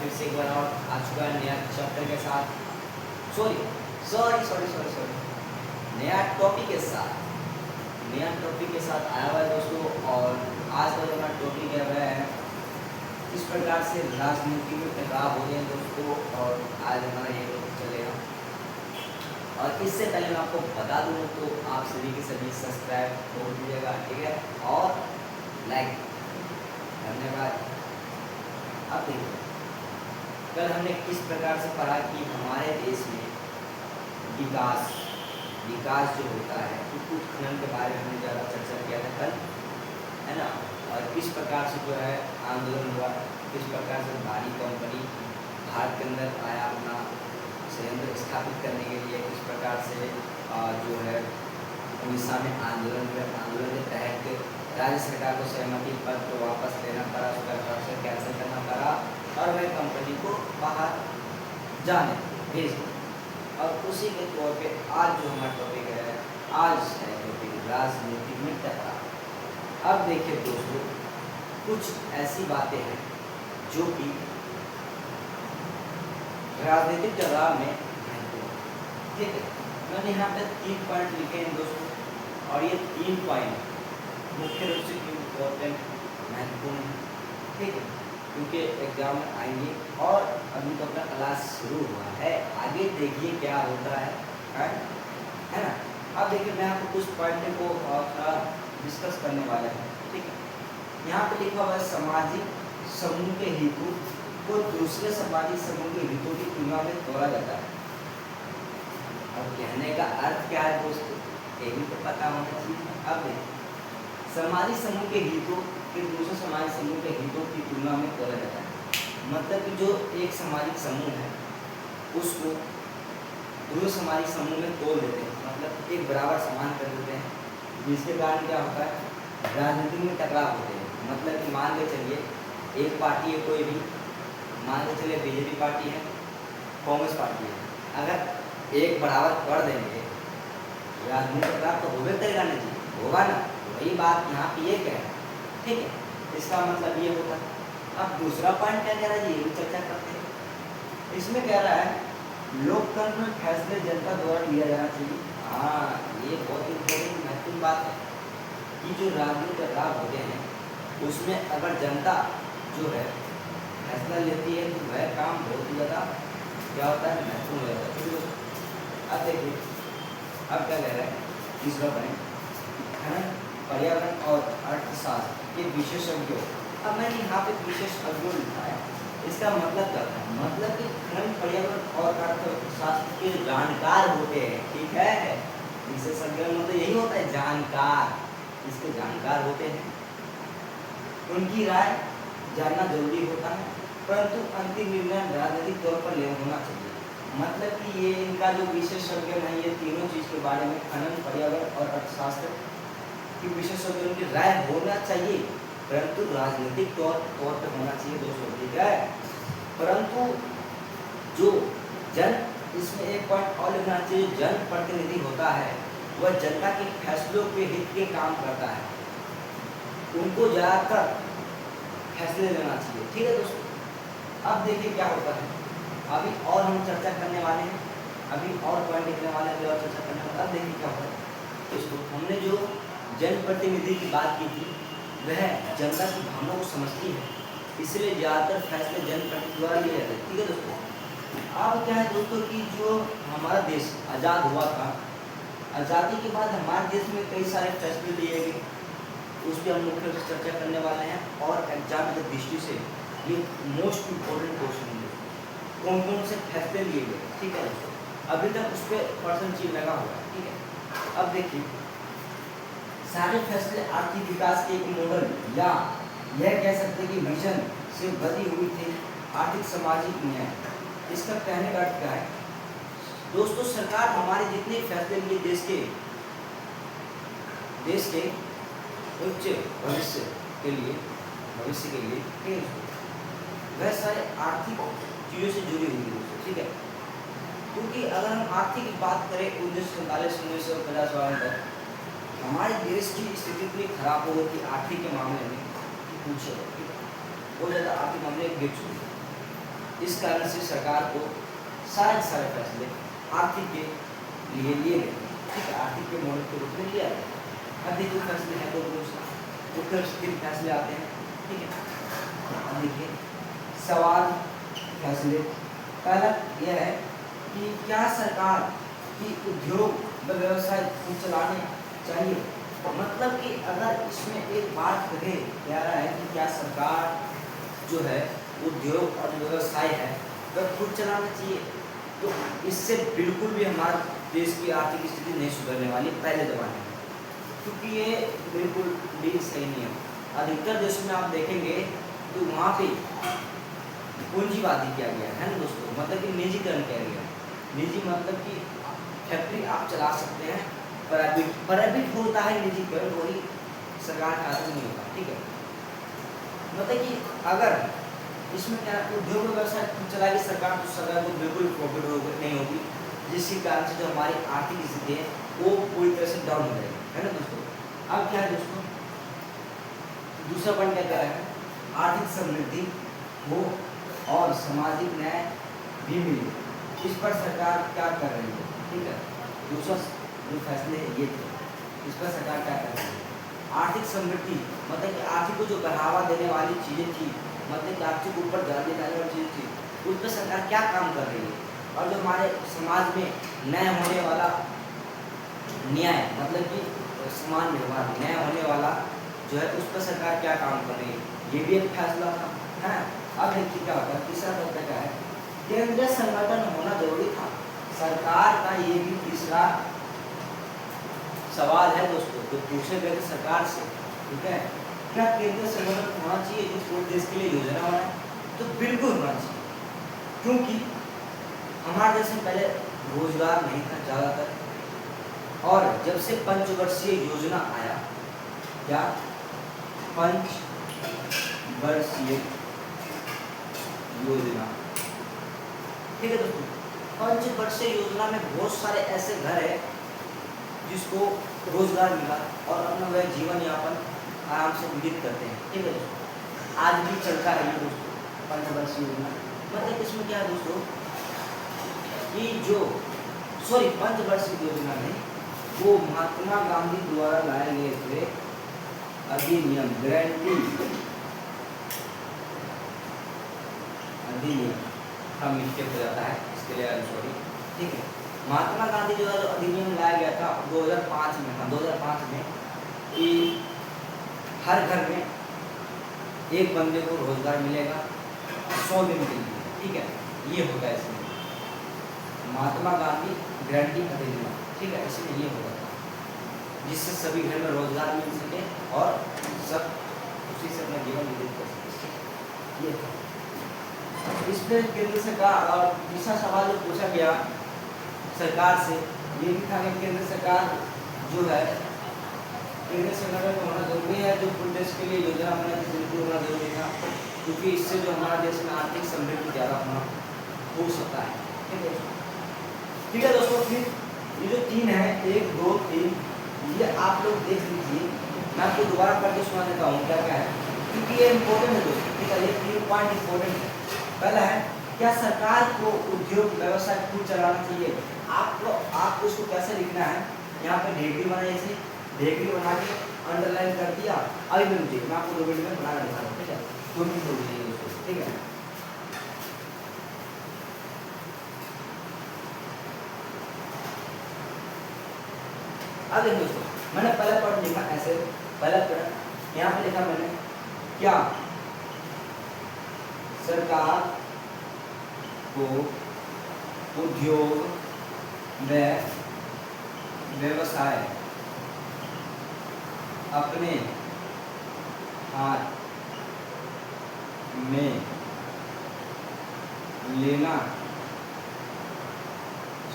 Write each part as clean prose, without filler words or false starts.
फिर से एक बार और आ चुका है नया चैप्टर के साथ, sorry sorry sorry sorry sorry नया टॉपिक के साथ आया हुआ है दोस्तों। और आज का जो हमारा टॉपिक है वह है किस प्रकार से राजनीति में टकराव हो रहे हैं दोस्तों। और आज हमारा ये टॉपिक चलेगा। और इससे पहले मैं आपको बता दूं तो आप सभी के सभी सब्सक्राइब कर दीजिएगा, ठीक है, और लाइक। धन्यवाद। अब देखिए, कल हमने किस प्रकार से पढ़ा कि हमारे देश में विकास जो होता है, उत्खनन के बारे में हमने ज़्यादा चर्चा किया था कल, है ना। और किस प्रकार से जो है आंदोलन हुआ, किस प्रकार से भारी कंपनी भारत के अंदर आया अपना संयंत्र स्थापित करने के लिए, किस प्रकार से जो है उड़ीसा में आंदोलन के तहत राज्य सरकार को सहमति पत्र वापस लेना पड़ा, उसका कंस्ट्रक्शन कैंसिल करना पड़ा और वह कंपनी को बाहर जाने भेज दिया। और उसी के तौर पे आज जो हमारा टॉपिक है, आज है टॉपिक राजनीति में टकराव। अब देखिए दोस्तों, कुछ ऐसी बातें हैं जो कि राजनीतिक टकराव में, ठीक है, मैंने यहाँ पे 3 पॉइंट लिखे हैं दोस्तों। और ये 3 पॉइंट मुख्य रूप से इम्पोर्टेंट महत्वपूर्ण है, ठीक है, क्योंकि एग्जाम में आएंगे। और अभी तो अपना क्लास शुरू हुआ है, आगे देखिए क्या होता है ना। अब देखिए, मैं आपको कुछ पॉइंट को थोड़ा डिस्कस करने वाला हूँ, ठीक है। यहाँ पे लिखा हुआ है सामाजिक समूह के हितों को दूसरे सामाजिक समूह के हितों की तुलना में तोड़ा जाता है। अब कहने का अर्थ क्या है दोस्तों, ये भी तो पता होना चाहिए। अब देखिए, सामाजिक समूह के हितों के दूसरे सामाजिक समूह के हितों की तुलना में तोड़ा जाता है। मतलब कि जो एक सामाजिक समूह है उसको दूसरे सामाजिक समूह में तोड़ देते हैं, मतलब एक बराबर समान कर देते हैं, जिसके कारण क्या होता है, राजनीति में टकराव होते हैं। मतलब कि मान के चलिए एक पार्टी है, कोई भी मान के चलिए बीजेपी पार्टी है, कांग्रेस पार्टी है, अगर एक बराबर कर देंगे राजनीतिक टकराव तो होगा करेगा नहीं, होगा ना। वही बात यहाँ पे ये कह रहा है, ठीक है, इसका मतलब ये होता है। अब दूसरा पॉइंट क्या कह रहा है, ये भी चर्चा करते हैं। इसमें कह रहा है लोकतंत्र में फैसले जनता द्वारा लिया जाना चाहिए। हाँ, ये बहुत इम्पोर्टेंट महत्वपूर्ण बात है कि जो राजनीतिक टकराव होते हैं उसमें अगर जनता जो है फैसला लेती है तो वह काम बहुत ही ज़्यादा क्या होता है, महत्वपूर्ण हो जाता है। अब देखिए, अब क्या कह रहा है, तीसरा पॉइंट है ना, पर्यावरण और अर्थशास्त्र के विशेषज्ञों। अब मैंने यहाँ पे विशेषज्ञों लिखा है, इसका मतलब क्या है, मतलब कि खनन, पर्यावरण और अर्थशास्त्र के जानकार होते हैं, ठीक है। विशेषज्ञ मतलब यही होता है, जानकार, इसके जानकार होते हैं, उनकी राय जानना जरूरी होता है, परंतु अंतिम निर्णय राजनीतिक तौर पर होना चाहिए। मतलब कि ये इनका जो विशेषज्ञ है, ये तीनों चीज़ के बारे में, खनन, पर्यावरण और अर्थशास्त्र की विशेषज्ञों की राय होना चाहिए, परंतु राजनीतिक तौर पर होना चाहिए दोस्तों, ठीक है। परंतु जो जन, इसमें एक पॉइंट और लिखना चाहिए, जन प्रतिनिधि होता है वह जनता के फैसलों के हित के काम करता है, उनको ज़्यादातर फैसले लेना चाहिए, ठीक है दोस्तों। अब देखिए क्या होता है, अभी और हम चर्चा करने वाले हैं, अभी और पॉइंट लिखने वाले हैं और चर्चा करने वाले। अब देखिए क्या होता है दोस्तों, हमने जो जनप्रतिनिधि की बात की थी वह जनता की भावना को समझती है, इसलिए ज़्यादातर फैसले जनप्रतिनिधि द्वारा लिए जाते हैं, ठीक है दोस्तों। अब क्या है दोस्तों कि जो हमारा देश आज़ाद हुआ था, आज़ादी के बाद हमारे देश में कई सारे फैसले लिए गए, उस पर हम मुख्य रूप से चर्चा करने वाले हैं। और एग्जाम की दृष्टि से ये मोस्ट इम्पोर्टेंट क्वेश्चन है, कौन कौन से फैसले लिए गए, ठीक है दोस्तों। अभी तक उस पर पर्सन चीज लगा हुआ है, ठीक है। अब देखिए, सारे फैसले आर्थिक विकास के एक मॉडल या यह कह सकते हैं कि विजन से बनी हुई थी आर्थिक सामाजिक न्याय। इसका कहने का अर्थ क्या है दोस्तों, सरकार हमारे जितने फैसले लिए देश के उच्च भविष्य के लिए, ठीक है, वह सारे आर्थिक चीज़ों से जुड़ी हुई है, ठीक है। क्योंकि अगर हम आर्थिक की बात करें 1947 1950 वाले तक हमारे देश की स्थिति इतनी खराब हो गई थी आर्थिक के मामले में, पूछो बहुत ज़्यादा आर्थिक मामले गिर चुके थे। इस कारण से सरकार को सारे सारे फैसले आर्थिक के लिए लिए गए, ठीक है, आर्थिक के मॉडल के रूप में लिया गया। अब देखिए फैसले हैं दो फैसले आते हैं, ठीक है। अब देखिए सवाल फैसले, पहला यह है कि क्या सरकार की उद्योग व व्यवसाय को चलाने चाहिए। मतलब कि अगर इसमें एक बात कहे जा रहा है कि क्या सरकार जो है उद्योग और व्यवसाय है वह खुद चलाना चाहिए, तो इससे बिल्कुल भी हमारे देश की आर्थिक स्थिति नहीं सुधरने वाली पहले जमाने में, क्योंकि ये बिल्कुल भी सही नहीं है। अधिकतर देशों में आप देखेंगे तो वहाँ पे पूंजीवादी किया गया है ना दोस्तों, मतलब कि निजीकरण किया गया। निजी मतलब कि फैक्ट्री आप चला सकते हैं, प्राइवेट होता है निजीकरण, कोई सरकार का आदेश नहीं होता, ठीक है। मतलब कि अगर इसमें क्या उद्योग व्यवसाय चलाएगी सरकार, तो सरकार को बिल्कुल प्रॉफिट नहीं होगी, जिसके कारण से जो हमारी आर्थिक स्थिति है वो पूरी तरह से डाउन हो जाएगी, है ना दोस्तों। अब क्या है दोस्तों, दूसरा पॉइंट क्या कह रहा है, आर्थिक समृद्धि हो और सामाजिक न्याय भी मिले, इस पर सरकार क्या कर रही है, ठीक है। दूसरा जो फैसले ये थे, इस पर सरकार क्या कर रही है। आर्थिक समृद्धि मतलब कि आर्थिक को जो बढ़ावा देने वाली चीज़ें थी, मतलब कि आर्थिक ऊपर जाने वाली चीज़ें थी, उस पर सरकार क्या काम कर रही है। और जो हमारे समाज में न्याय होने वाला, न्याय मतलब कि समान व्यवहार, न्याय होने वाला जो है उस पर सरकार क्या काम कर रही है, ये भी एक फैसला था, है। अब देखिए क्या होता है, तीसरा फैसला क्या है, केंद्रीय संगठन होना जरूरी था। सरकार का ये भी तीसरा सवाल है दोस्तों, जो पूछे गए थे सरकार से, ठीक है। क्या केंद्रीय संगठन होना चाहिए जो पूरे देश के लिए योजना बनाए, तो बिल्कुल होना चाहिए, क्योंकि हमारे देश में पहले रोजगार नहीं था ज़्यादातर, और जब से पंचवर्षीय योजना आया, क्या पंचवर्षीय योजना, ठीक है दोस्तों। पंचवर्षीय योजना में बहुत सारे ऐसे घर है जिसको रोजगार मिला और अपना वह जीवन यापन आराम से व्यतीत करते हैं, ठीक है दोस्तों। आज भी चलता है ये दोस्तों पंचवर्षीय योजना। मतलब इसमें क्या है दोस्तों कि जो पंचवर्षीय योजना में वो महात्मा गांधी द्वारा लाए गए थे अधिनियम, गारंटी अधिनियम का मिस्टेक हो जाता है, इसके लिए सॉरी, ठीक है। महात्मा गांधी जो अधिनियम लाया गया था 2005 में था, 2005 में, कि हर घर में एक बंदे को रोजगार मिलेगा 100 दिन के लिए, ठीक है। ये होता है इसमें महात्मा गांधी गारंटी अधिनियम, ठीक है, इसमें ये होता था, जिससे सभी घर में रोजगार मिल सके और सब उसी से अपना जीवन व्यतीत कर सके। ये था इस पर केंद्र सरकार। और तीसरा सवाल जो पूछा गया सरकार से ये भी था कि केंद्र सरकार जो है केंद्र संगठन में होना जरूरी है, जो पूरे देश के लिए योजना बनाए बिल्कुल होना जरूरी था, क्योंकि इससे जो हमारा देश में आर्थिक समृद्धि ज़्यादा होना हो सकता है, ठीक है दोस्तों। फिर ये जो 3 है 1 2 3, ये आप लोग देख लीजिए, मैं आपको दोबारा करके सुना देता हूँ क्या क्या है, क्योंकि ये इम्पोर्टेंट है दोस्तों, ठीक है। ये 3 पॉइंट इम्पोर्टेंट है। पहला है, क्या सरकार को उद्योग व्यवसाय खुद चलाना चाहिए। आपको इसको कैसे लिखना है, यहाँ पे ढेकड़ी बनाई, ऐसे ढेकड़ी बना के अंडरलाइन कर दिया। अभी मिनट मैं आपको 2 मिनट में बना दिखा रहा हूँ, ठीक है। 2 मिनट हो जाइए दोस्तों, ठीक है। अब देखो दोस्तों, मैंने पहला पॉइंट लिखा ऐसे, पहला पॉइंट यहाँ पे लिखा मैंने, क्या सरकार को उद्योग व व्यवसाय अपने हाथ में लेना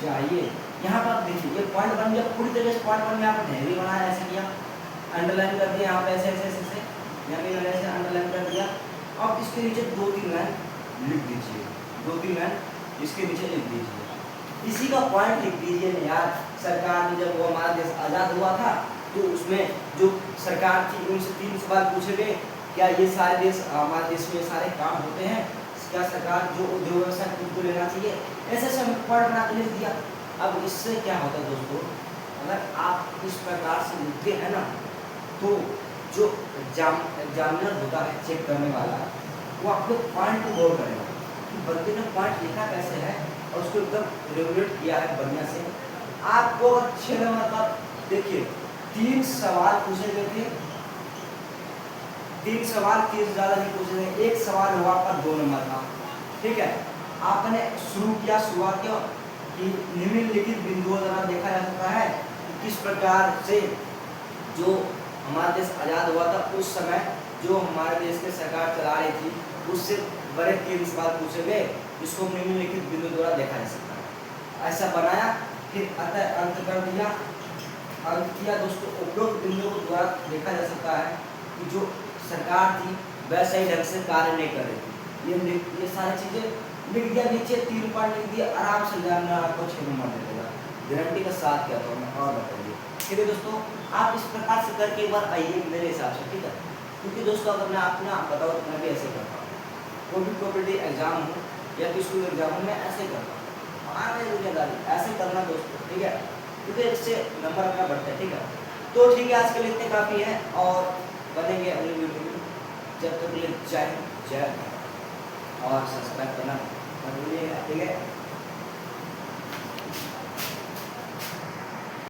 चाहिए। यहाँ पर आप देखिए, ये पॉइंट बन गया पूरी तरह से। पॉइंट बन गया, यहाँ पर ढेरी बनाया, ऐसे किया, अंडरलाइन कर दिया, यहाँ पे ऐसे ऐसे ऐसे यहाँ पे ऐसे अंडरलाइन कर दिया। अब इसके नीचे 2-3 लाइन लिख दीजिए, 2-3 लाइन इसके नीचे लिख दीजिए। इसी का पॉइंट लिख दीजिए ना यार। सरकार ने जब वो हमारा देश आज़ाद हुआ था, तो उसमें जो सरकार थी उनसे 3 सवाल पूछे गए, क्या ये सारे देश हमारे देश में ये सारे काम होते हैं, क्या सरकार जो उद्योग व्यवसाय खुद को लेना चाहिए, ऐसे से हम पॉइंट बना के लिख दिया। अब इससे क्या होता है दोस्तों, अगर आप इस प्रकार से लिखते हैं ना, तो जो एग्जामिनर होता है, चेक करने वाला, वो आपको पॉइंट को गौर करेगा कि बंदे ने पॉइंट लिखा कैसे है और उसको एकदम रेगुलेट किया है बढ़िया से। आपको अगर 6 नंबर का देखिए 3 सवाल पूछे गए थे, 3 सवाल 30 ज़्यादा नहीं पूछे गए, एक सवाल हुआ आपका 2 नंबर का, ठीक है। आपने शुरुआत किया कि निम्नलिखित बिंदुओं द्वारा देखा जा सकता है कि किस प्रकार से जो हमारा देश आज़ाद हुआ था उस समय जो हमारे देश की सरकार चला रही थी उससे बड़े 3 सवाल पूछे गए, जिसको निम्नलिखित बिंदु द्वारा देखा जा सकता है। ऐसा बनाया, फिर अतः अंत कर दिया, अंत किया दोस्तों। उपरोक्त बिंदु द्वारा देखा जा सकता है कि जो सरकार थी वह सही ढंग से कार्य नहीं कर रही थी। ये सारी चीज़ें लिख दिया, नीचे 3 पॉइंट लिख दिया, आराम से जानना, आपको 6 नंबर दे देगा। गारंटी का साथ क्या था मैं और बताइए, ठीक है दोस्तों। आप इस प्रकार से करके एक बार आइए मेरे हिसाब से, ठीक है। क्योंकि दोस्तों अगर मैं आपको ना बताऊँ तो मैं भी ऐसे करता हूँ, कोई भी कॉम्पिटिटिव एग्जाम हो या किसी भी एग्जाम हो, मैं ऐसे करता हूँ। हमारी दुनियादारी ऐसे करना दोस्तों, ठीक है, क्योंकि इससे नंबर अपना बढ़ता है, ठीक है। तो ठीक है, आज के लिए इतने काफ़ी है और बनेंगे अगली वीडियो में। जब तक के लिए जय हिंद, जय भारत, और सब्सक्राइब करना मत भूलिएगा, ठीक है।